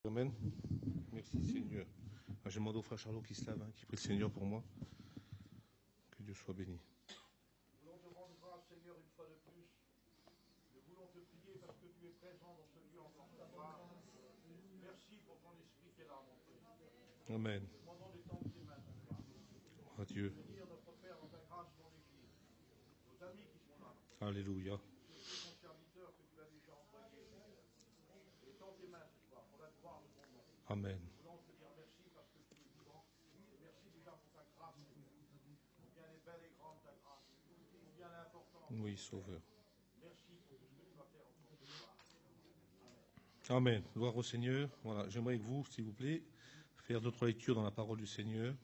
Amen. Merci Seigneur. Je demande au frère Charlot qui se lave, qui prie le Seigneur pour moi. Que Dieu soit béni. Nous voulons te rendre grâce, Seigneur, une fois de plus. Nous voulons te prier parce que tu es présent dans ce lieu encore ce soir. Merci pour ton esprit qui est là, mon Dieu. Amen. Nous demandons d'étendre tes mains ce soir. À Dieu. Bénir notre Père dans ta grâce, ton Église. Nos amis qui sont là. Alléluia. Surtout ton serviteur que tu as déjà envoyé. Étends tes mains ce soir pour la gloire de ton nom. Amen. Nous voulons te dire merci parce que tu es vivant. Merci déjà pour ta grâce, Seigneur. Combien elle est belle et grande ta grâce. Combien elle est importante. Oui, Sauveur. Merci pour tout ce que tu vas faire encore ce soir. Amen. Gloire au Seigneur. Voilà. J'aimerais que vous, s'il vous plaît, faire d'autres lectures dans la parole du Seigneur.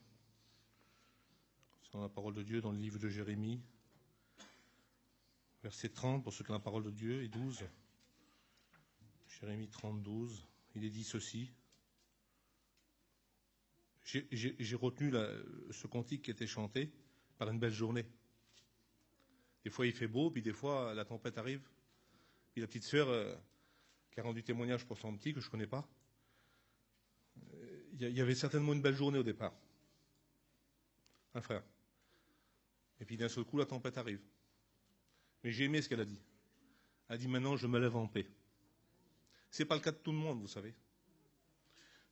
C'est dans la parole de Dieu, dans le livre de Jérémie. Verset 30, pour ceux qui ont la parole de Dieu, et 12. Jérémie 30, 12. Il est dit ceci. J'ai retenu ce cantique qui était chanté par une belle journée. Des fois, il fait beau, puis des fois, la tempête arrive. Puis la petite sœur qui a rendu témoignage pour son petit, que je ne connais pas, il y avait certainement une belle journée au départ. Un frère. Et puis d'un seul coup, la tempête arrive. Mais j'ai aimé ce qu'elle a dit. Elle a dit, maintenant, je me lève en paix. C'est pas le cas de tout le monde, vous savez.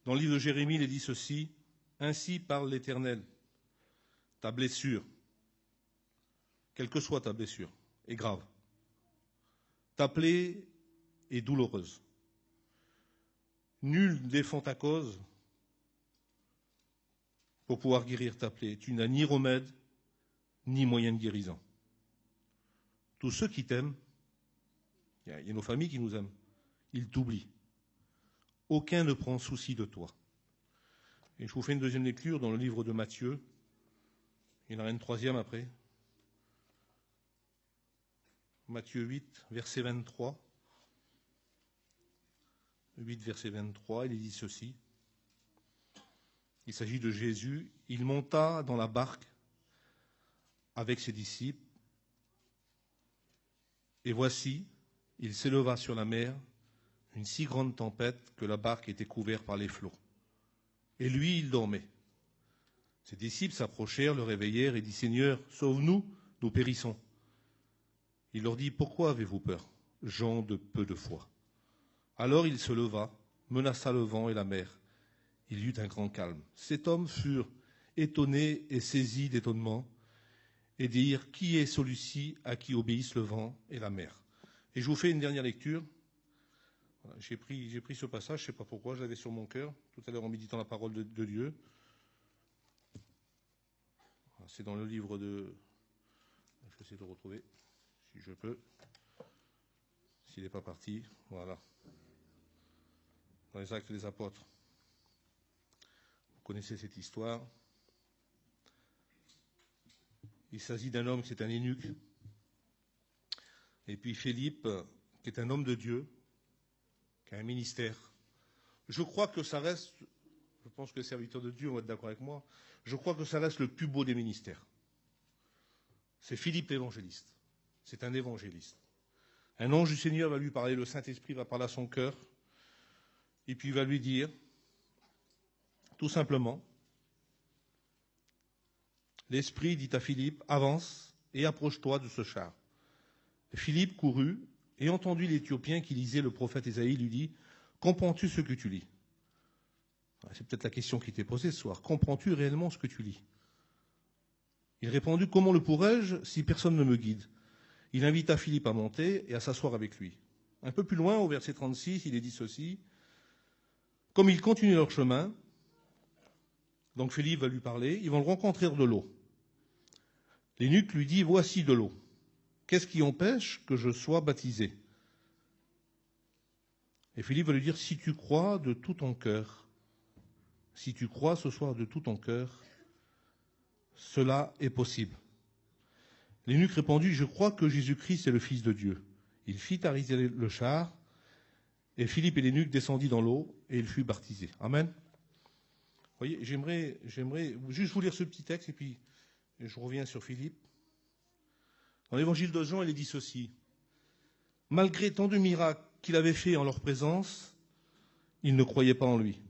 Dans le livre de Jérémie, il est dit ceci, ainsi parle l'Éternel, ta blessure, quelle que soit ta blessure, est grave. Ta plaie est douloureuse. Nul ne défend ta cause pour pouvoir guérir ta plaie. Tu n'as ni remède, ni moyen de guérison. Tous ceux qui t'aiment, il y a nos familles qui nous aiment, ils t'oublient. Aucun ne prend souci de toi. Et je vous fais une deuxième lecture dans le livre de Matthieu. Il y en a une troisième après. Matthieu 8, verset 23. 8, verset 23, il est dit ceci. Il s'agit de Jésus. Il monta dans la barque avec ses disciples. Et voici, il s'éleva sur la mer, une si grande tempête que la barque était couverte par les flots. Et lui, il dormait. Ses disciples s'approchèrent, le réveillèrent et dit, Seigneur, sauve-nous, nous périssons. Il leur dit, pourquoi avez-vous peur, gens de peu de foi? Alors il se leva, menaça le vent et la mer. Il y eut un grand calme. Ces hommes furent étonnés et saisis d'étonnement et dirent, qui est celui-ci à qui obéissent le vent et la mer? Et je vous fais une dernière lecture. Voilà, j'ai pris ce passage, je ne sais pas pourquoi, je l'avais sur mon cœur, tout à l'heure en méditant la parole de Dieu. Voilà, c'est dans le livre de... Je vais essayer de le retrouver, si je peux. S'il n'est pas parti, voilà. Dans les Actes des Apôtres. Vous connaissez cette histoire. Il s'agit d'un homme qui est un eunuque. Et puis Philippe, qui est un homme de Dieu, qui a un ministère. Je crois que ça reste, je pense que les serviteurs de Dieu vont être d'accord avec moi, je crois que ça reste le plus beau des ministères. C'est Philippe l'évangéliste. C'est un évangéliste. Un ange du Seigneur va lui parler, le Saint-Esprit va parler à son cœur, et puis il va lui dire, tout simplement, l'Esprit dit à Philippe, avance et approche-toi de ce char. Philippe courut et entendit l'Éthiopien qui lisait le prophète Ésaïe, lui dit, comprends-tu ce que tu lis? C'est peut-être la question qui t'est posée ce soir. Comprends-tu réellement ce que tu lis? Il répondit, comment le pourrais-je si personne ne me guide? Il invita Philippe à monter et à s'asseoir avec lui. Un peu plus loin, au verset 36, il est dit ceci. Comme ils continuent leur chemin, donc Philippe va lui parler, ils vont rencontrer de l'eau. L'eunuque lui dit, voici de l'eau. Qu'est-ce qui empêche que je sois baptisé? Et Philippe va lui dire, si tu crois de tout ton cœur, si tu crois ce soir de tout ton cœur, cela est possible. L'eunuque répondit, je crois que Jésus-Christ est le Fils de Dieu. Il fit arriver le char, et Philippe et l'eunuque descendit dans l'eau, et il fut baptisé. Amen. Vous voyez, j'aimerais juste vous lire ce petit texte, et puis je reviens sur Philippe. Dans l'évangile de Jean, il est dit ceci. Malgré tant de miracles qu'il avait fait en leur présence, ils ne croyaient pas en lui.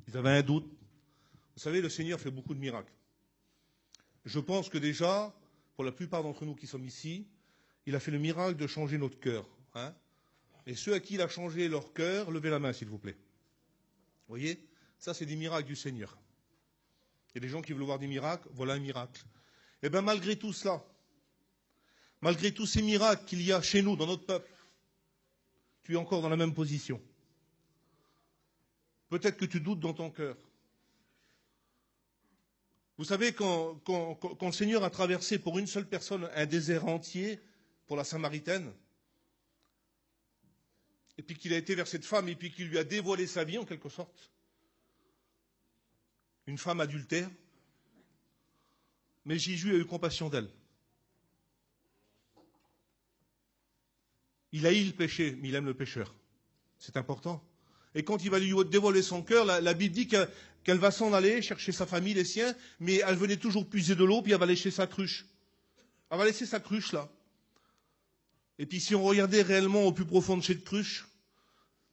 Ils avaient un doute. Vous savez, le Seigneur fait beaucoup de miracles. Je pense que déjà, pour la plupart d'entre nous qui sommes ici, il a fait le miracle de changer notre cœur. Hein. Et ceux à qui il a changé leur cœur, levez la main, s'il vous plaît. Vous voyez, ça, c'est des miracles du Seigneur. Il y a des gens qui veulent voir des miracles, voilà un miracle. Et bien, malgré tout cela, malgré tous ces miracles qu'il y a chez nous, dans notre peuple, tu es encore dans la même position. Peut-être que tu doutes dans ton cœur. Vous savez, quand le Seigneur a traversé pour une seule personne un désert entier, pour la Samaritaine, et puis qu'il a été vers cette femme, et puis qu'il lui a dévoilé sa vie en quelque sorte, une femme adultère, mais Jésus a eu compassion d'elle. Il haït le péché, mais il aime le pécheur. C'est important. Et quand il va lui dévoiler son cœur, la Bible dit qu'elle va s'en aller chercher sa famille, les siens, mais elle venait toujours puiser de l'eau, puis elle va laisser sa cruche. Elle va laisser sa cruche là. Et puis si on regardait réellement au plus profond de cette cruche,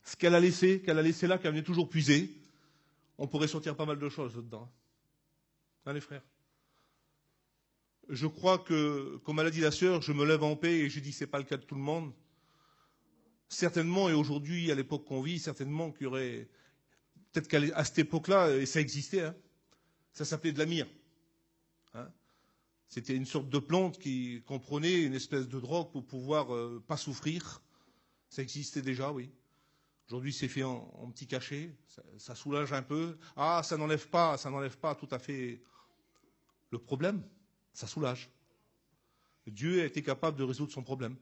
ce qu'elle a laissé là, qu'elle venait toujours puiser, on pourrait sortir pas mal de choses dedans. Hein, les frères? Je crois que, comme elle a dit la sœur, je me lève en paix, et je dis c'est pas le cas de tout le monde. Certainement, et aujourd'hui, à l'époque qu'on vit, certainement qu'il y aurait, peut-être qu'à cette époque-là, et ça existait, hein, ça s'appelait de la myrrhe. Hein. C'était une sorte de plante qu'on prenait, une espèce de drogue pour pouvoir pas souffrir. Ça existait déjà, oui. Aujourd'hui, c'est fait en petit cachet, ça soulage un peu. Ah, ça n'enlève pas tout à fait le problème, ça soulage. Dieu a été capable de résoudre son problème,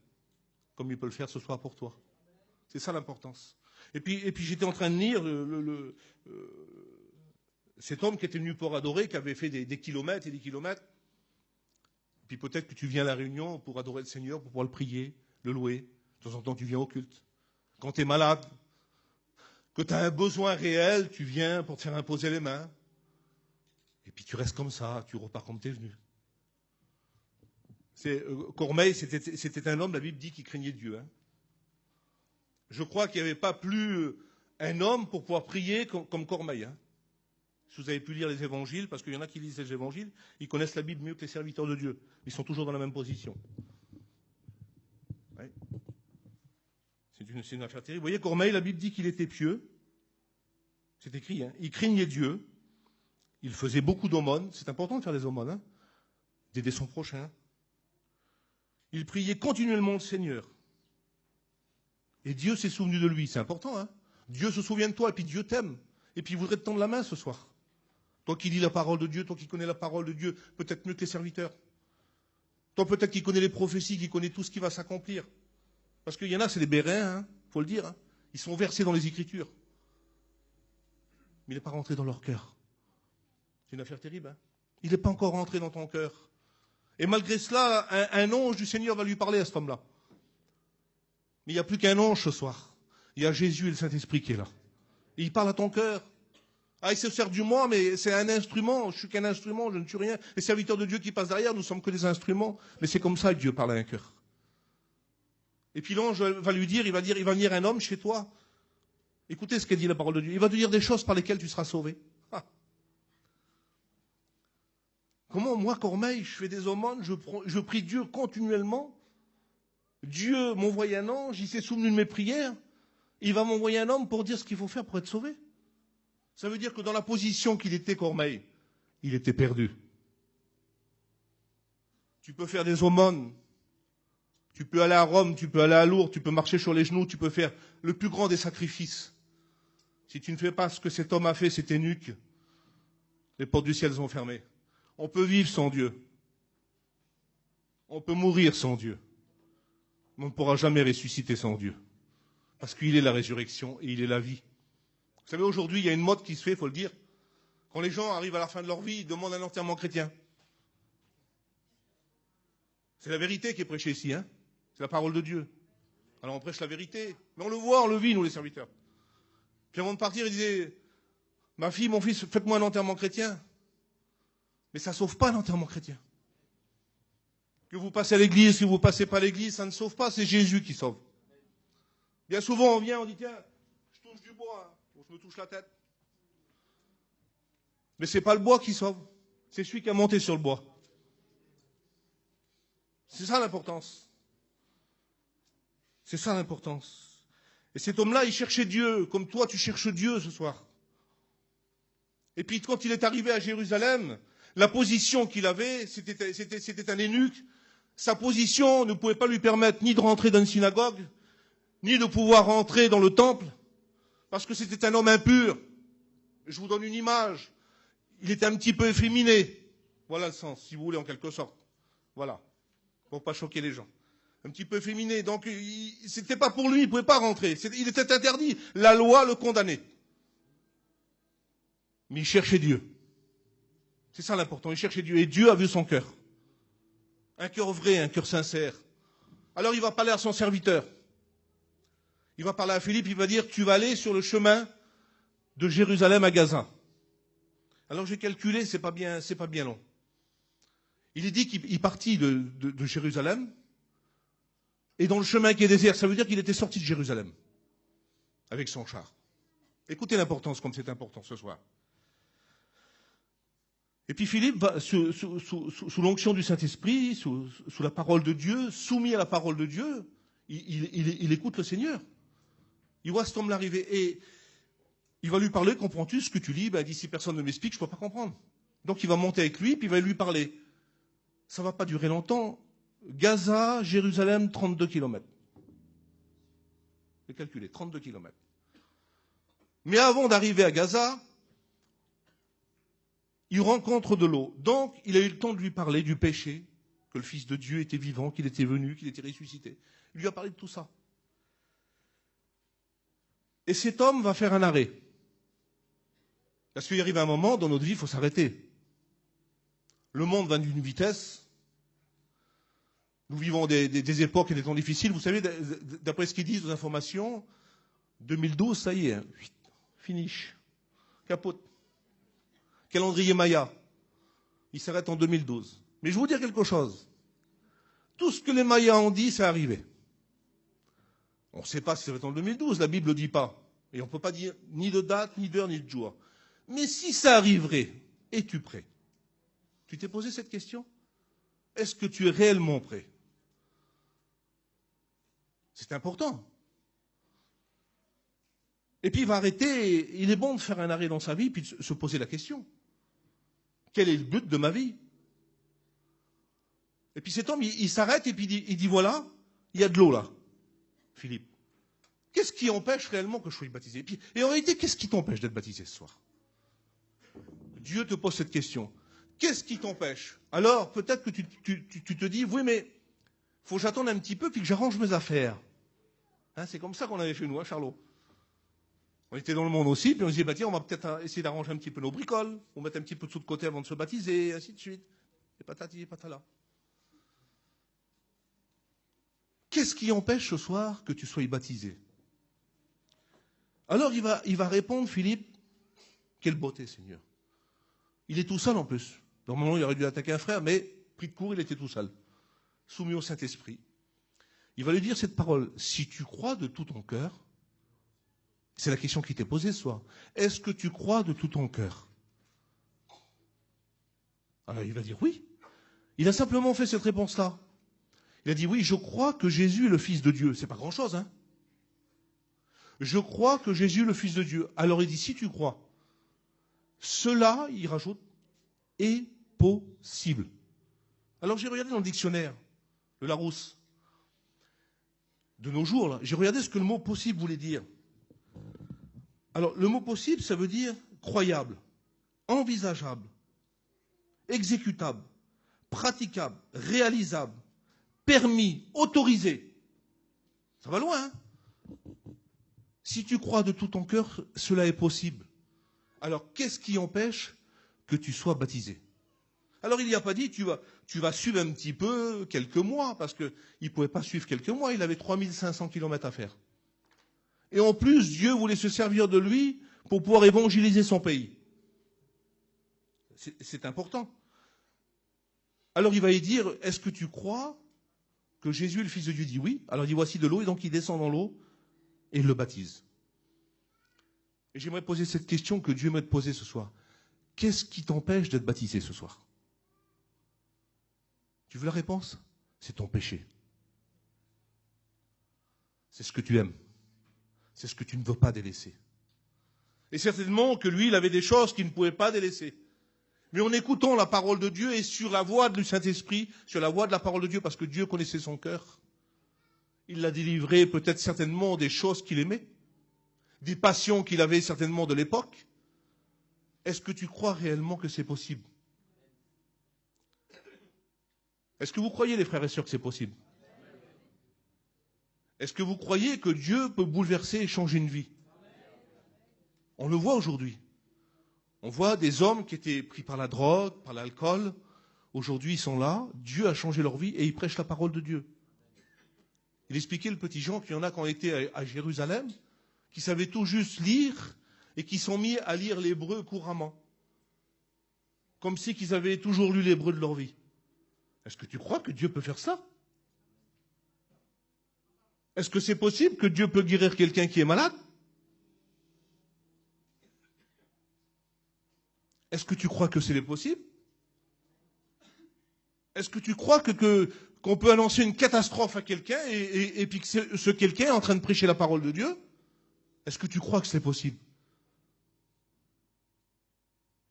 comme il peut le faire ce soir pour toi. C'est ça l'importance. Et puis j'étais en train de lire cet homme qui était venu pour adorer, qui avait fait des kilomètres et des kilomètres. Et puis peut-être que tu viens à la réunion pour adorer le Seigneur, pour pouvoir le prier, le louer. De temps en temps, tu viens au culte. Quand tu es malade, que tu as un besoin réel, tu viens pour te faire imposer les mains. Et puis tu restes comme ça, tu repars comme tu es venu. Cormeille, c'était un homme, la Bible dit, qui craignait Dieu. Hein. Je crois qu'il n'y avait pas plus un homme pour pouvoir prier comme Cormeille. Hein. Si vous avez pu lire les évangiles, parce qu'il y en a qui lisent les évangiles, ils connaissent la Bible mieux que les serviteurs de Dieu. Ils sont toujours dans la même position. Ouais. C'est une affaire terrible. Vous voyez, Cormeille, la Bible dit qu'il était pieux. C'est écrit, hein. Il craignait Dieu. Il faisait beaucoup d'aumônes. C'est important de faire des aumônes, hein. D'aider son prochain. Il priait continuellement le Seigneur. Et Dieu s'est souvenu de lui. C'est important, hein. Dieu se souvient de toi, et puis Dieu t'aime. Et puis il voudrait te tendre la main ce soir. Toi qui lis la parole de Dieu, toi qui connais la parole de Dieu, peut-être mieux que les serviteurs. Toi peut-être qui connais les prophéties, qui connais tout ce qui va s'accomplir. Parce qu'il y en a, c'est des bérins, hein, faut le dire. Hein. Ils sont versés dans les Écritures. Mais il n'est pas rentré dans leur cœur. C'est une affaire terrible. Hein. Il n'est pas encore rentré dans ton cœur. Et malgré cela, un ange du Seigneur va lui parler à cet homme-là. Mais il n'y a plus qu'un ange ce soir. Il y a Jésus et le Saint-Esprit qui est là. Et il parle à ton cœur. Ah, il se sert du moi, mais c'est un instrument. Je suis qu'un instrument, je ne suis rien. Les serviteurs de Dieu qui passent derrière, nous sommes que des instruments. Mais c'est comme ça que Dieu parle à un cœur. Et puis l'ange va lui dire, il va venir un homme chez toi. Écoutez ce qu'a dit la parole de Dieu. Il va te dire des choses par lesquelles tu seras sauvé. Ah. Comment, moi, Cormeille, je fais des aumônes, je prie Dieu continuellement. Dieu m'envoie un ange, il s'est souvenu de mes prières. Il va m'envoyer un homme pour dire ce qu'il faut faire pour être sauvé. Ça veut dire que dans la position qu'il était, Cormeille, il était perdu. Tu peux faire des aumônes. Tu peux aller à Rome, tu peux aller à Lourdes, tu peux marcher sur les genoux, tu peux faire le plus grand des sacrifices. Si tu ne fais pas ce que cet homme a fait, c'est eunuque. Les portes du ciel sont fermées. On peut vivre sans Dieu. On peut mourir sans Dieu. Mais on ne pourra jamais ressusciter sans Dieu. Parce qu'il est la résurrection et il est la vie. Vous savez, aujourd'hui, il y a une mode qui se fait, il faut le dire. Quand les gens arrivent à la fin de leur vie, ils demandent un enterrement chrétien. C'est la vérité qui est prêchée ici, hein. C'est la parole de Dieu. Alors on prêche la vérité. Mais on le voit, on le vit, nous les serviteurs. Puis avant de partir, il disait, ma fille, mon fils, faites-moi un enterrement chrétien. Mais ça ne sauve pas l'enterrement chrétien. Que vous passez à l'église, que vous ne passez pas à l'église, ça ne sauve pas, c'est Jésus qui sauve. Bien souvent, on vient, on dit, tiens, je touche du bois. Je me touche la tête. Mais ce n'est pas le bois qui sauve, c'est celui qui a monté sur le bois. C'est ça l'importance. C'est ça l'importance. Et cet homme-là, il cherchait Dieu, comme toi tu cherches Dieu ce soir. Et puis quand il est arrivé à Jérusalem, la position qu'il avait, c'était un eunuque. Sa position ne pouvait pas lui permettre ni de rentrer dans une synagogue, ni de pouvoir rentrer dans le temple, parce que c'était un homme impur. Je vous donne une image. Il était un petit peu efféminé. Voilà le sens, si vous voulez, en quelque sorte. Voilà. Pour pas choquer les gens. Un petit peu efféminé. Donc, c'était pas pour lui, il pouvait pas rentrer. Il était interdit. La loi le condamnait. Mais il cherchait Dieu. C'est ça l'important. Il cherchait Dieu. Et Dieu a vu son cœur. Un cœur vrai, un cœur sincère. Alors, il va parler à son serviteur. Il va parler à Philippe, il va dire, tu vas aller sur le chemin de Jérusalem à Gaza. Alors j'ai calculé, c'est pas bien long. Il est dit qu'il partit de Jérusalem, et dans le chemin qui est désert, ça veut dire qu'il était sorti de Jérusalem, avec son char. Écoutez l'importance, comme c'est important ce soir. Et puis Philippe va, sous l'onction du Saint-Esprit, sous la parole de Dieu, soumis à la parole de Dieu, il écoute le Seigneur. Il voit cet homme l'arriver, et il va lui parler, comprends-tu ce que tu lis? Ben, il dit, si personne ne m'explique, je ne peux pas comprendre. Donc il va monter avec lui, puis il va lui parler. Ça ne va pas durer longtemps. Gaza, Jérusalem, 32 kilomètres. J'ai calculé, 32 kilomètres. Mais avant d'arriver à Gaza, il rencontre de l'eau. Donc il a eu le temps de lui parler du péché, que le Fils de Dieu était vivant, qu'il était venu, qu'il était ressuscité. Il lui a parlé de tout ça. Et cet homme va faire un arrêt. Parce qu'il arrive un moment, dans notre vie, il faut s'arrêter. Le monde va d'une vitesse. Nous vivons des époques et des temps difficiles. Vous savez, d'après ce qu'ils disent aux informations, 2012, ça y est, hein, finish, capote. Calendrier Maya, il s'arrête en 2012. Mais je vais vous dire quelque chose. Tout ce que les Mayas ont dit, c'est arrivé. On ne sait pas si ça va être en 2012, la Bible ne dit pas. Et on ne peut pas dire ni de date, ni d'heure, ni de jour. Mais si ça arriverait, es-tu prêt? Tu t'es posé cette question? Est-ce que tu es réellement prêt? C'est important. Et puis il va arrêter, il est bon de faire un arrêt dans sa vie, puis de se poser la question. Quel est le but de ma vie? Et puis cet homme, il s'arrête et puis il dit, voilà, il y a de l'eau là, Philippe. Qu'est-ce qui empêche réellement que je sois baptisé? Et en réalité, qu'est-ce qui t'empêche d'être baptisé ce soir? Dieu te pose cette question. Qu'est-ce qui t'empêche? Alors, peut-être que tu te dis, oui, mais il faut que j'attende un petit peu puis que j'arrange mes affaires. Hein, c'est comme ça qu'on avait fait nous, hein, Charlot. On était dans le monde aussi, puis on se dit, bah, tiens, on va peut-être essayer d'arranger un petit peu nos bricoles, on va mettre un petit peu de sous de côté avant de se baptiser, et ainsi de suite. Et patati et patala. Qu'est-ce qui empêche ce soir que tu sois baptisé? Alors il va répondre, Philippe, quelle beauté, Seigneur. Il est tout seul en plus. Normalement, il aurait dû attaquer un frère, mais pris de court, il était tout seul. Soumis au Saint-Esprit. Il va lui dire cette parole. Si tu crois de tout ton cœur, c'est la question qui t'est posée ce soir. Est-ce que tu crois de tout ton cœur? Alors il va dire oui. Il a simplement fait cette réponse-là. Il a dit oui, je crois que Jésus est le Fils de Dieu. C'est pas grand-chose, hein? Je crois que Jésus est le Fils de Dieu. Alors il dit, si tu crois, cela, il rajoute, est possible. Alors j'ai regardé dans le dictionnaire, le Larousse, de nos jours, là, j'ai regardé ce que le mot possible voulait dire. Alors le mot possible, ça veut dire croyable, envisageable, exécutable, praticable, réalisable, permis, autorisé. Ça va loin, hein? Si tu crois de tout ton cœur, cela est possible. Alors, qu'est-ce qui empêche que tu sois baptisé? Alors, il n'y a pas dit, tu vas suivre un petit peu, quelques mois, parce qu'il ne pouvait pas suivre quelques mois, il avait 3500 kilomètres à faire. Et en plus, Dieu voulait se servir de lui pour pouvoir évangéliser son pays. C'est important. Alors, il va lui dire, est-ce que tu crois que Jésus est le Fils de Dieu? Il dit oui. Alors, il dit, voici de l'eau, et donc il descend dans l'eau, et il le baptise. Et j'aimerais poser cette question que Dieu m'a posée ce soir. Qu'est-ce qui t'empêche d'être baptisé ce soir? Tu veux la réponse? C'est ton péché. C'est ce que tu aimes. C'est ce que tu ne veux pas délaisser. Et certainement que lui, il avait des choses qu'il ne pouvait pas délaisser. Mais en écoutant la parole de Dieu et sur la voie du Saint-Esprit, sur la voie de la parole de Dieu, parce que Dieu connaissait son cœur, il l'a délivré peut-être certainement des choses qu'il aimait, des passions qu'il avait certainement de l'époque. Est-ce que tu crois réellement que c'est possible? Est-ce que vous croyez, les frères et sœurs, que c'est possible? Est-ce que vous croyez que Dieu peut bouleverser et changer une vie? On le voit aujourd'hui. On voit des hommes qui étaient pris par la drogue, par l'alcool. Aujourd'hui, ils sont là. Dieu a changé leur vie et ils prêchent la parole de Dieu. Il expliquait, le petit Jean, qu'il y en a qui ont été à Jérusalem, qui savaient tout juste lire et qui sont mis à lire l'hébreu couramment. Comme si qu'ils avaient toujours lu l'hébreu de leur vie. Est-ce que tu crois que Dieu peut faire ça? Est-ce que c'est possible que Dieu peut guérir quelqu'un qui est malade? Est-ce que tu crois que c'est possible? Est-ce que tu crois qu'on peut annoncer une catastrophe à quelqu'un et puis que ce quelqu'un est en train de prêcher la parole de Dieu? Est-ce que tu crois que c'est possible?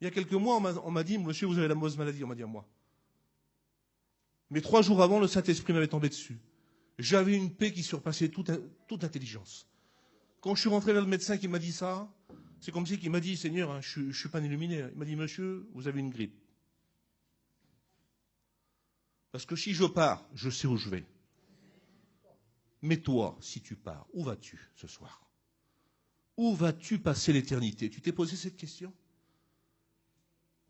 Il y a quelques mois, on m'a dit, monsieur, vous avez la mauvaise maladie, on m'a dit à moi. Mais 3 jours avant, le Saint-Esprit m'avait tombé dessus. J'avais une paix qui surpassait toute intelligence. Quand je suis rentré vers le médecin qui m'a dit ça, c'est comme si il m'a dit, Seigneur, hein, je ne suis pas un illuminé. Il m'a dit, monsieur, vous avez une grippe. Parce que si je pars, je sais où je vais. Mais toi, si tu pars, où vas-tu ce soir? Où vas-tu passer l'éternité? Tu t'es posé cette question?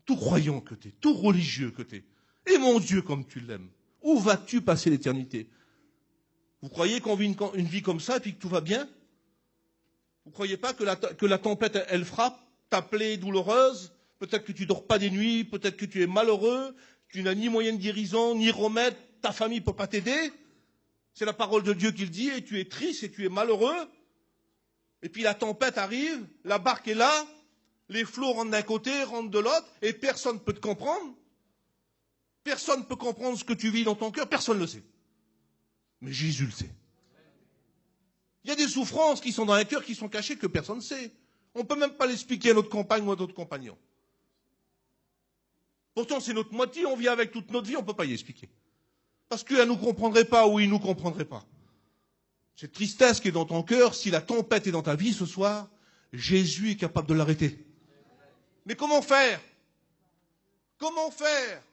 Tout croyant que tu es, tout religieux que tu es, et mon Dieu comme tu l'aimes, où vas-tu passer l'éternité? Vous croyez qu'on vit une vie comme ça et puis que tout va bien? Vous ne croyez pas que la tempête, elle frappe, ta plaie est douloureuse, peut-être que tu ne dors pas des nuits, peut-être que tu es malheureux, tu n'as ni moyen de guérison, ni remède, ta famille ne peut pas t'aider? C'est la parole de Dieu qui le dit, et tu es triste et tu es malheureux. Et puis la tempête arrive, la barque est là, les flots rentrent d'un côté, rentrent de l'autre, et personne ne peut te comprendre. Personne ne peut comprendre ce que tu vis dans ton cœur, personne ne le sait. Mais Jésus le sait. Il y a des souffrances qui sont dans un cœur qui sont cachées que personne ne sait. On ne peut même pas l'expliquer à notre compagne ou à notre compagnon. Pourtant, c'est notre moitié, on vit avec toute notre vie, on ne peut pas y expliquer. Parce qu'elle ne nous comprendrait pas ou il ne nous comprendrait pas. Cette tristesse qui est dans ton cœur, si la tempête est dans ta vie ce soir, Jésus est capable de l'arrêter. Mais comment faire? Comment faire?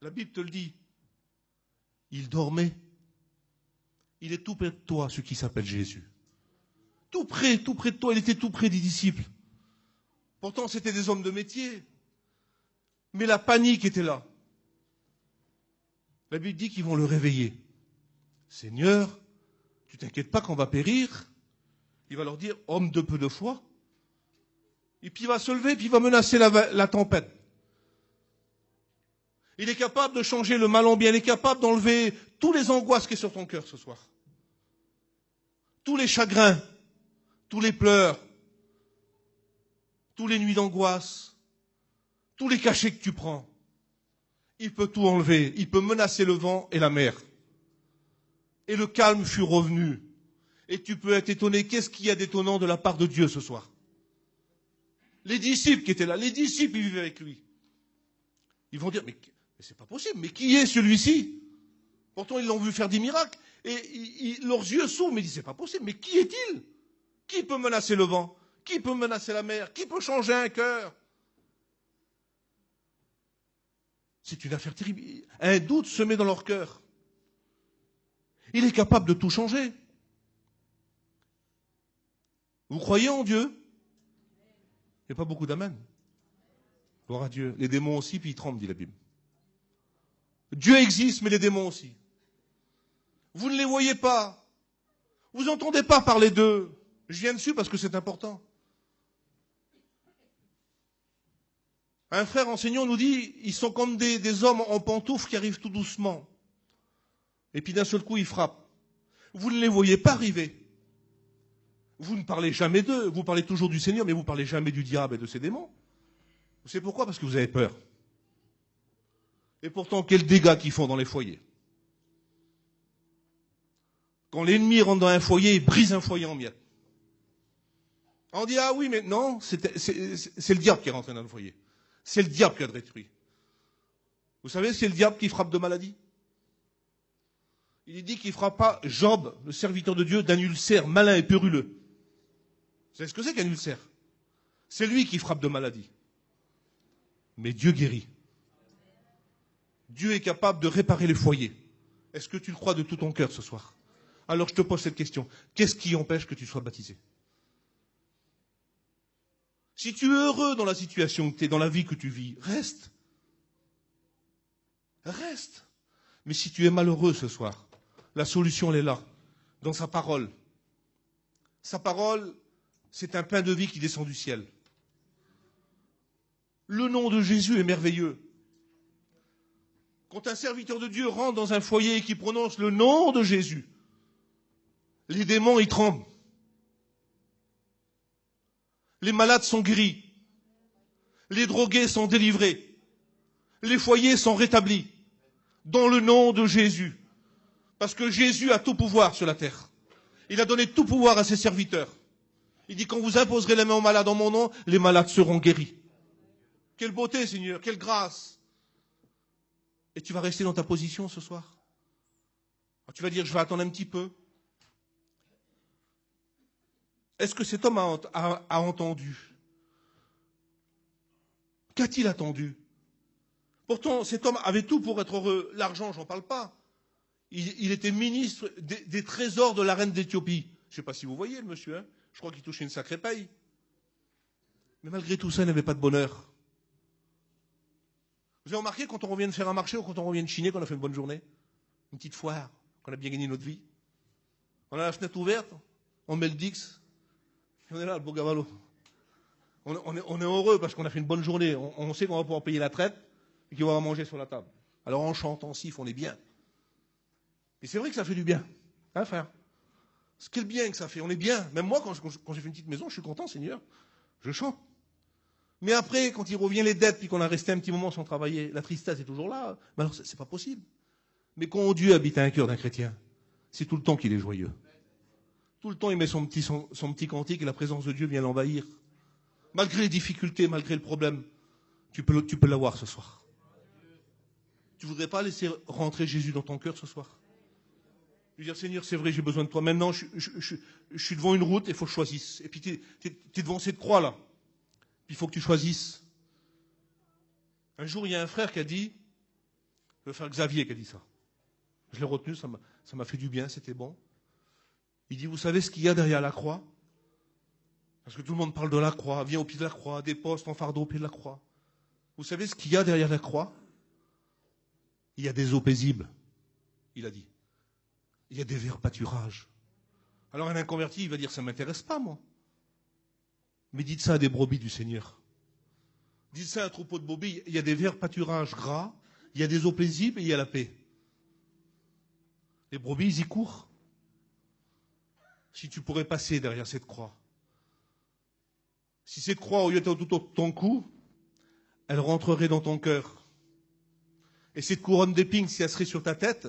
La Bible te le dit. Il dormait. Il est tout près de toi, ce qui s'appelle Jésus. Tout près de toi, il était tout près des disciples. Pourtant, c'était des hommes de métier. Mais la panique était là. La Bible dit qu'ils vont le réveiller. Seigneur, tu t'inquiètes pas qu'on va périr. Il va leur dire, homme de peu de foi. Et puis il va se lever, puis il va menacer la tempête. Il est capable de changer le mal en bien. Il est capable d'enlever tous les angoisses qui sont sur ton cœur ce soir. Tous les chagrins, tous les pleurs, tous les nuits d'angoisse, tous les cachets que tu prends. Il peut tout enlever. Il peut menacer le vent et la mer. Et le calme fut revenu. Et tu peux être étonné. Qu'est-ce qu'il y a d'étonnant de la part de Dieu ce soir? Les disciples qui étaient là, les disciples, ils vivaient avec lui. Ils vont dire, mais c'est pas possible, mais qui est celui-ci? Pourtant, ils l'ont vu faire des miracles. Et leurs yeux s'ouvrent, mais ils disent, c'est pas possible, mais qui est-il? Qui peut menacer le vent? Qui peut menacer la mer? Qui peut changer un cœur? C'est une affaire terrible. Un doute se met dans leur cœur. Il est capable de tout changer. Vous croyez en Dieu? Il n'y a pas beaucoup d'amen. Gloire à Dieu. Les démons aussi, puis ils tremblent, dit la Bible. Dieu existe, mais les démons aussi. Vous ne les voyez pas. Vous n'entendez pas parler d'eux. Je viens dessus parce que c'est important. Un frère enseignant nous dit, ils sont comme des hommes en pantoufles qui arrivent tout doucement. Et puis d'un seul coup, ils frappent. Vous ne les voyez pas arriver. Vous ne parlez jamais d'eux, vous parlez toujours du Seigneur, mais vous ne parlez jamais du diable et de ses démons. Vous savez pourquoi? Parce que vous avez peur. Et pourtant, quels dégâts qu'ils font dans les foyers. Quand l'ennemi rentre dans un foyer, il brise un foyer en miettes. On dit, ah oui, mais non, c'est le diable qui est rentré dans le foyer. C'est le diable qui a détruit. Vous savez, c'est le diable qui frappe de maladie. Il dit qu'il frappera Job, le serviteur de Dieu, d'un ulcère malin et périlleux. Vous savez ce que c'est qu'un ulcère? C'est lui qui frappe de maladie. Mais Dieu guérit. Dieu est capable de réparer les foyers. Est-ce que tu le crois de tout ton cœur ce soir? Alors je te pose cette question. Qu'est-ce qui empêche que tu sois baptisé? Si tu es heureux dans la situation que tu es, dans la vie que tu vis, reste. Reste. Mais si tu es malheureux ce soir, la solution elle est là, dans sa parole. Sa parole, c'est un pain de vie qui descend du ciel. Le nom de Jésus est merveilleux. Quand un serviteur de Dieu rentre dans un foyer et qui prononce le nom de Jésus, les démons y tremblent. Les malades sont guéris. Les drogués sont délivrés. Les foyers sont rétablis. Dans le nom de Jésus. Parce que Jésus a tout pouvoir sur la terre. Il a donné tout pouvoir à ses serviteurs. Il dit, quand vous imposerez les mains aux malades en mon nom, les malades seront guéris. Quelle beauté, Seigneur, quelle grâce. Et tu vas rester dans ta position ce soir. Tu vas dire, je vais attendre un petit peu. Est-ce que cet homme a entendu? Qu'a-t-il attendu? Pourtant, cet homme avait tout pour être heureux. L'argent, j'en parle pas. Il était ministre des trésors de la reine d'Éthiopie. Je ne sais pas si vous voyez le monsieur, hein. Je crois qu'il touchait une sacrée paye. Mais malgré tout ça, il n'avait pas de bonheur. Vous avez remarqué quand on revient de faire un marché ou quand on revient de chiner, qu'on a fait une bonne journée? Une petite foire, qu'on a bien gagné notre vie. On a la fenêtre ouverte, on met le Dix, et on est là, le beau gavalot. On est heureux parce qu'on a fait une bonne journée. On sait qu'on va pouvoir payer la traite et qu'on va manger sur la table. Alors on chante, on siffle, on est bien. Et c'est vrai que ça fait du bien. Hein, frère? Quel bien que ça fait, on est bien. Même moi, quand j'ai fait une petite maison, je suis content, Seigneur. Je chante. Mais après, quand il revient les dettes, puis qu'on a resté un petit moment sans travailler, la tristesse est toujours là. Mais alors, c'est pas possible. Mais quand Dieu habite à un cœur d'un chrétien, c'est tout le temps qu'il est joyeux. Tout le temps, il met son petit cantique et la présence de Dieu vient l'envahir. Malgré les difficultés, malgré le problème, tu peux l'avoir ce soir. Tu voudrais pas laisser rentrer Jésus dans ton cœur ce soir? Lui dire, Seigneur, c'est vrai, j'ai besoin de toi. Maintenant, je suis devant une route et il faut que je choisisse. Et puis, tu es devant cette croix là. Puis il faut que tu choisisses. Un jour, il y a un frère qui a dit, le frère Xavier qui a dit ça. Je l'ai retenu, ça m'a fait du bien, c'était bon. Il dit, vous savez ce qu'il y a derrière la croix? Parce que tout le monde parle de la croix, viens au pied de la croix, des postes en fardeau au pied de la croix. Vous savez ce qu'il y a derrière la croix? Il y a des eaux paisibles, il a dit. Il y a des verts pâturages. Alors un inconverti, il va dire, ça ne m'intéresse pas, moi. Mais dites ça à des brebis du Seigneur. Dites ça à un troupeau de brebis, il y a des verts pâturages gras, il y a des eaux paisibles et il y a la paix. Les brebis, ils y courent. Si tu pourrais passer derrière cette croix. Si cette croix, au lieu d'être tout autour de ton cou, elle rentrerait dans ton cœur. Et cette couronne d'épines, si elle serait sur ta tête,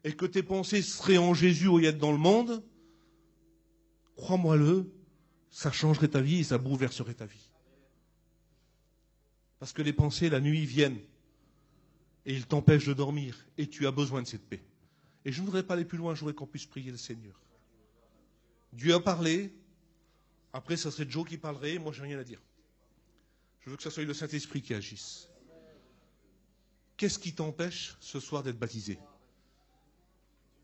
et que tes pensées seraient en Jésus au lieu d'être dans le monde, crois-moi-le, ça changerait ta vie et ça bouleverserait ta vie. Parce que les pensées, la nuit, viennent et ils t'empêchent de dormir et tu as besoin de cette paix. Et je ne voudrais pas aller plus loin, je voudrais qu'on puisse prier le Seigneur. Dieu a parlé, après ça serait Joe qui parlerait, moi j'ai rien à dire. Je veux que ce soit le Saint-Esprit qui agisse. Qu'est-ce qui t'empêche ce soir d'être baptisé?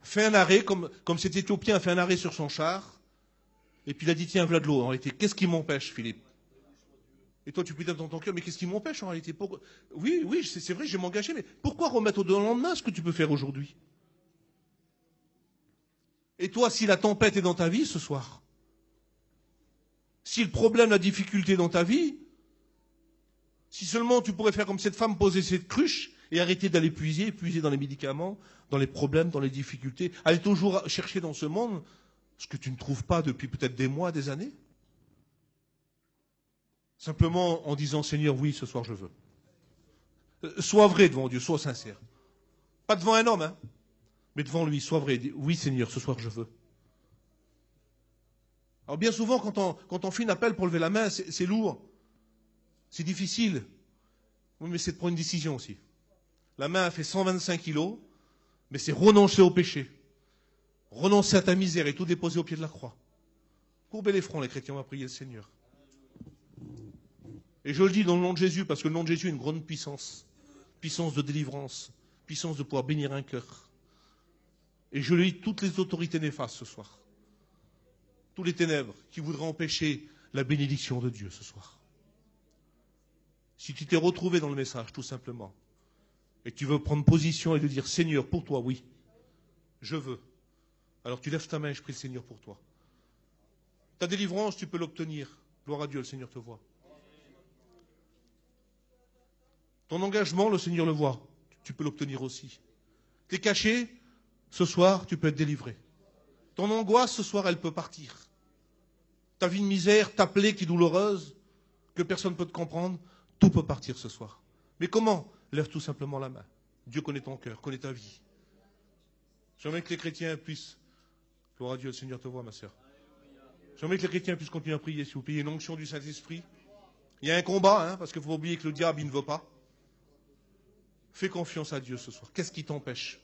Fais un arrêt, comme cet Éthiopien a fait un arrêt sur son char, et puis il a dit, tiens, voilà de l'eau. En réalité, qu'est-ce qui m'empêche, Philippe? Et toi, tu peux dire dans ton cœur, mais qu'est-ce qui m'empêche en réalité? Oui, c'est vrai, je vais m'engager, mais pourquoi remettre au lendemain ce que tu peux faire aujourd'hui? Et toi, si la tempête est dans ta vie ce soir, si le problème, la difficulté est dans ta vie, si seulement tu pourrais faire comme cette femme, poser cette cruche et arrêter d'aller puiser dans les médicaments, dans les problèmes, dans les difficultés, aller toujours chercher dans ce monde Ce que tu ne trouves pas depuis peut-être des mois, des années. Simplement en disant, Seigneur, oui, ce soir je veux. Sois vrai devant Dieu, sois sincère. Pas devant un homme, hein, mais devant lui, sois vrai. Dis, oui, Seigneur, ce soir je veux. Alors bien souvent, quand on fait un appel pour lever la main, c'est lourd. C'est difficile. Oui, mais c'est de prendre une décision aussi. La main a fait 125 kilos, mais c'est renoncer au péché. Renoncer à ta misère et tout déposer au pied de la croix. Courbez les fronts, les chrétiens, on va prier le Seigneur. Et je le dis dans le nom de Jésus, parce que le nom de Jésus a une grande puissance. Puissance de délivrance. Puissance de pouvoir bénir un cœur. Et je le dis toutes les autorités néfastes ce soir. Tous les ténèbres qui voudraient empêcher la bénédiction de Dieu ce soir. Si tu t'es retrouvé dans le message, tout simplement, et que tu veux prendre position et de dire, Seigneur, pour toi, oui, je veux. Alors tu lèves ta main et je prie le Seigneur pour toi. Ta délivrance, tu peux l'obtenir. Gloire à Dieu, le Seigneur te voit. Ton engagement, le Seigneur le voit. Tu peux l'obtenir aussi. T'es caché, ce soir, tu peux être délivré. Ton angoisse, ce soir, elle peut partir. Ta vie de misère, ta plaie qui est douloureuse, que personne ne peut te comprendre, tout peut partir ce soir. Mais comment? Lève tout simplement la main. Dieu connaît ton cœur, connaît ta vie. J'aimerais que les chrétiens puissent... Gloire à Dieu, le Seigneur te voit, ma sœur. J'aimerais que les chrétiens puissent continuer à prier, s'il vous plaît. Il y a une onction du Saint-Esprit. Il y a un combat, hein, parce qu'il faut oublier que le diable, il ne veut pas. Fais confiance à Dieu ce soir. Qu'est-ce qui t'empêche?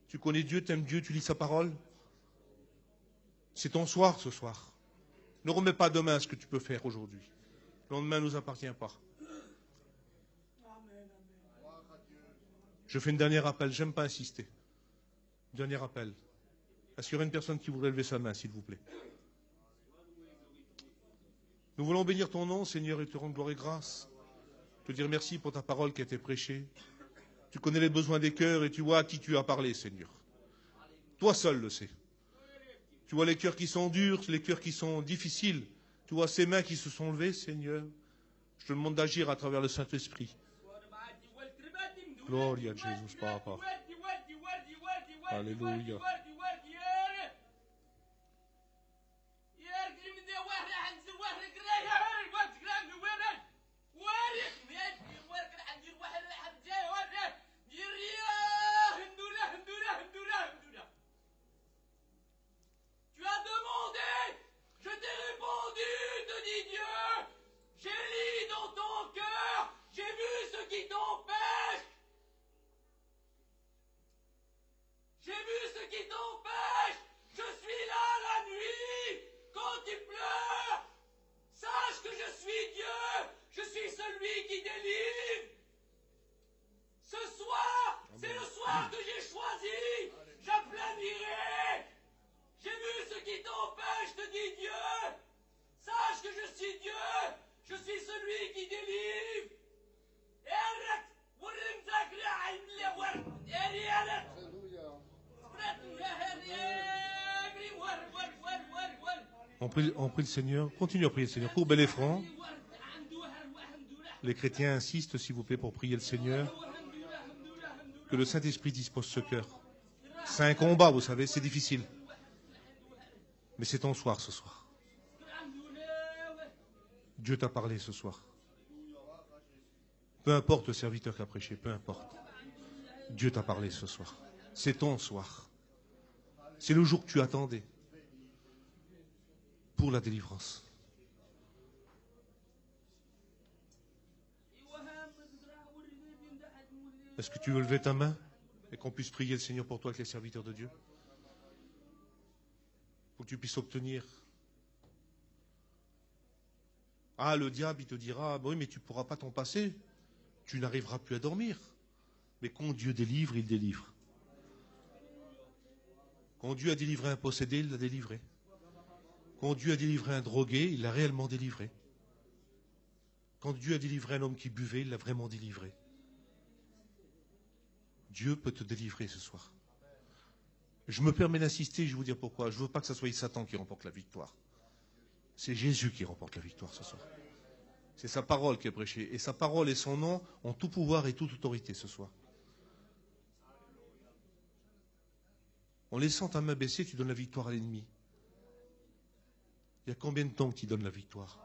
Tu connais Dieu, tu aimes Dieu, tu lis sa parole. C'est ton soir ce soir. Ne remets pas demain ce que tu peux faire aujourd'hui. Le lendemain ne nous appartient pas. Je fais une dernière appel, j'aime pas insister. Dernier appel. Est-ce qu'il y aurait une personne qui voudrait lever sa main, s'il vous plaît? Nous voulons bénir ton nom, Seigneur, et te rendre gloire et grâce. Te dire merci pour ta parole qui a été prêchée. Tu connais les besoins des cœurs et tu vois à qui tu as parlé, Seigneur. Toi seul le sais. Tu vois les cœurs qui sont durs, les cœurs qui sont difficiles. Tu vois ces mains qui se sont levées, Seigneur. Je te demande d'agir à travers le Saint-Esprit. Gloria a Jésus, Papa. Alléluia. Tu as demandé, je t'ai répondu, te dit Dieu. J'ai lu dans ton cœur, j'ai vu ce qui t'empêche. J'ai vu ce qui t'empêche. Je suis là la nuit quand tu pleures. Sache que je suis Dieu. Je suis celui qui délivre. Ce soir, c'est le soir que j'ai choisi. J'applanirai. J'ai vu ce qui t'empêche, te dit Dieu. Sache que je suis Dieu. Je suis celui qui délivre. On prie le Seigneur. Continue à prier le Seigneur. Courbez les fronts. Les chrétiens insistent, s'il vous plaît, pour prier le Seigneur. Que le Saint-Esprit dispose ce cœur. C'est un combat, vous savez, c'est difficile. Mais c'est ton soir ce soir. Dieu t'a parlé ce soir. Peu importe le serviteur qui a prêché, peu importe. Dieu t'a parlé ce soir. C'est ton soir. C'est le jour que tu attendais pour la délivrance. Est-ce que tu veux lever ta main et qu'on puisse prier le Seigneur pour toi avec les serviteurs de Dieu? Pour que tu puisses obtenir. Ah, le diable, il te dira, oui, mais tu ne pourras pas t'en passer. Tu n'arriveras plus à dormir. Mais quand Dieu délivre, il délivre. Quand Dieu a délivré un possédé, il l'a délivré. Quand Dieu a délivré un drogué, il l'a réellement délivré. Quand Dieu a délivré un homme qui buvait, il l'a vraiment délivré. Dieu peut te délivrer ce soir. Je me permets d'insister, je vais vous dire pourquoi. Je ne veux pas que ce soit Satan qui remporte la victoire. C'est Jésus qui remporte la victoire ce soir. C'est sa parole qui est prêchée. Et sa parole et son nom ont tout pouvoir et toute autorité ce soir. En laissant ta main baissée, tu donnes la victoire à l'ennemi. Il y a combien de temps que tu donnes la victoire?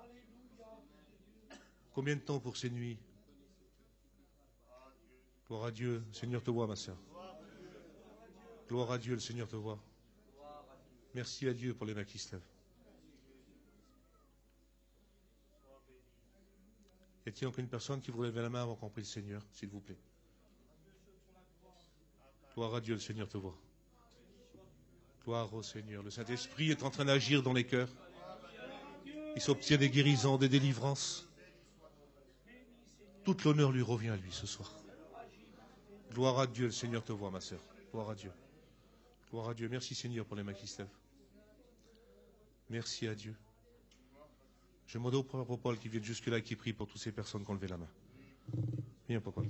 Combien de temps pour ces nuits? Gloire à Dieu, le Seigneur te voit, ma sœur. Gloire à Dieu, le Seigneur te voit. Merci à Dieu pour les mains qui se lèvent. Y a-t-il encore une personne qui voudrait lever la main avant qu'on prie le Seigneur, s'il vous plaît? Gloire à Dieu, le Seigneur te voit. Gloire au Seigneur. Le Saint-Esprit est en train d'agir dans les cœurs. Il s'obtient des guérisons, des délivrances. Tout l'honneur lui revient à lui ce soir. Gloire à Dieu, le Seigneur te voit, ma sœur. Gloire à Dieu. Gloire à Dieu. Merci Seigneur pour les mains qui se lèvent. Merci à Dieu. Je demande au Père Paul qui vienne jusque-là et qui prie pour toutes ces personnes qui ont levé la main. Viens, Papa.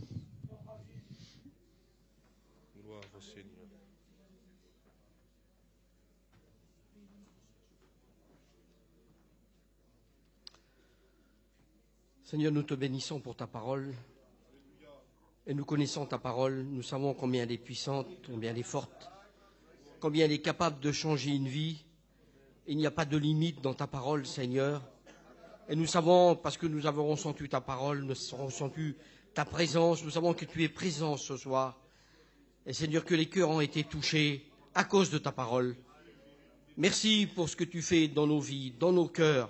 Gloire au Seigneur. Seigneur, nous te bénissons pour ta parole. Et nous connaissons ta parole. Nous savons combien elle est puissante, combien elle est forte, combien elle est capable de changer une vie. Il n'y a pas de limite dans ta parole, Seigneur. Et nous savons, parce que nous avons ressenti ta parole, nous avons ressenti ta présence, nous savons que tu es présent ce soir. Et Seigneur, que les cœurs ont été touchés à cause de ta parole. Merci pour ce que tu fais dans nos vies, dans nos cœurs.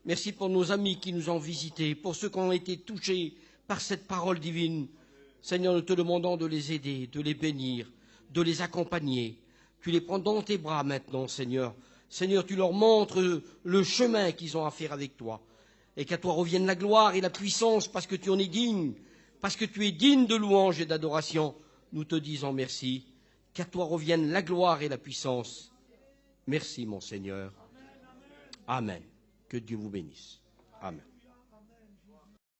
Merci pour nos amis qui nous ont visités, pour ceux qui ont été touchés par cette parole divine. Seigneur, nous te demandons de les aider, de les bénir, de les accompagner. Tu les prends dans tes bras maintenant, Seigneur. Seigneur, tu leur montres le chemin qu'ils ont à faire avec toi. Et qu'à toi revienne la gloire et la puissance parce que tu en es digne, parce que tu es digne de louange et d'adoration. Nous te disons merci. Qu'à toi revienne la gloire et la puissance. Merci, mon Seigneur. Amen. Que Dieu vous bénisse. Amen.